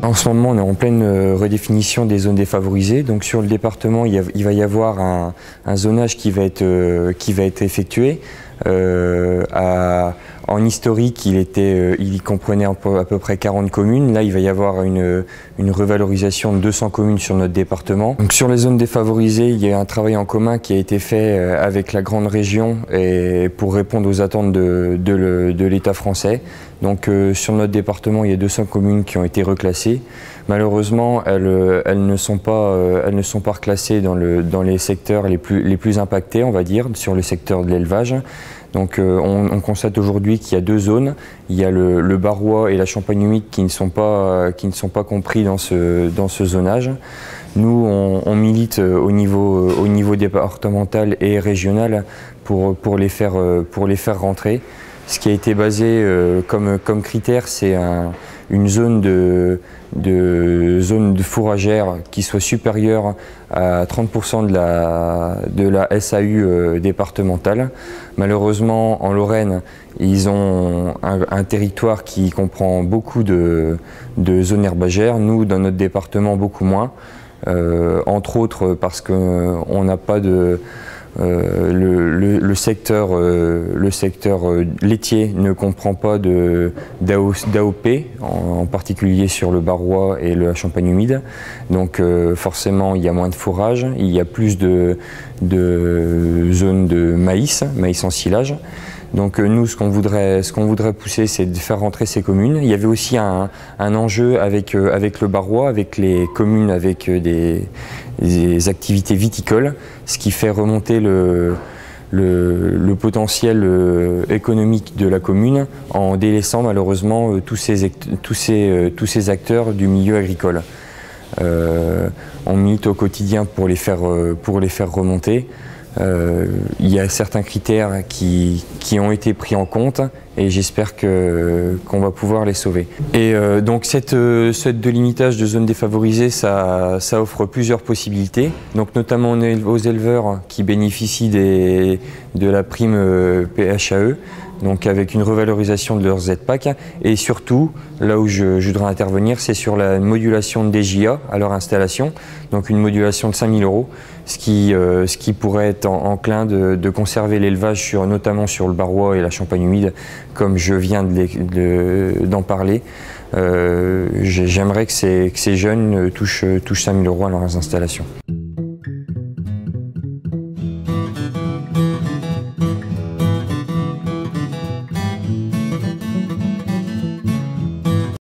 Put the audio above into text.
En ce moment, on est en pleine redéfinition des zones défavorisées. Donc sur le département, il va y avoir un zonage qui va être effectué. En historique, il comprenait à peu près 40 communes. Là, il va y avoir une revalorisation de 200 communes sur notre département. Donc, sur les zones défavorisées, il y a un travail en commun qui a été fait avec la grande région et pour répondre aux attentes de l'État français. Donc, sur notre département, il y a 200 communes qui ont été reclassées. Malheureusement, elles ne sont pas reclassées dans les secteurs les plus impactés, on va dire, sur le secteur de l'élevage. Donc on constate aujourd'hui qu'il y a deux zones. Il y a le Barrois et la Champagne humide qui ne sont pas compris dans ce zonage. Nous, on milite au niveau départemental et régional pour les faire rentrer. Ce qui a été basé comme critère, c'est une zone de fourragère qui soit supérieure à 30% de la SAU départementale. Malheureusement, en Lorraine, ils ont un territoire qui comprend beaucoup de zones herbagères. Nous, dans notre département, beaucoup moins. Entre autres parce qu'on n'a pas de... le secteur laitier ne comprend pas d'AOP, en particulier sur le Barrois et la Champagne humide. Donc forcément, il y a moins de fourrage, il y a plus de zones de maïs en silage. Donc nous, ce qu'on voudrait pousser, c'est de faire rentrer ces communes. Il y avait aussi un enjeu avec le Barrois, avec les communes avec des activités viticoles, ce qui fait remonter le potentiel économique de la commune en délaissant malheureusement tous ces acteurs du milieu agricole. On milite au quotidien pour les faire remonter. Il y a certains critères qui ont été pris en compte et j'espère qu'on va pouvoir les sauver. Et donc cette délimitage de zones défavorisées, ça offre plusieurs possibilités, donc notamment aux éleveurs qui bénéficient de la prime PHAE, donc avec une revalorisation de leur ZPAC, et surtout, là où je voudrais intervenir, c'est sur la modulation de DJA à leur installation, donc une modulation de 5 000 €, ce qui pourrait être enclin de conserver l'élevage notamment sur le Barrois et la Champagne humide, comme je viens d'en parler. J'aimerais que ces jeunes touchent 5 000 € à leurs installations.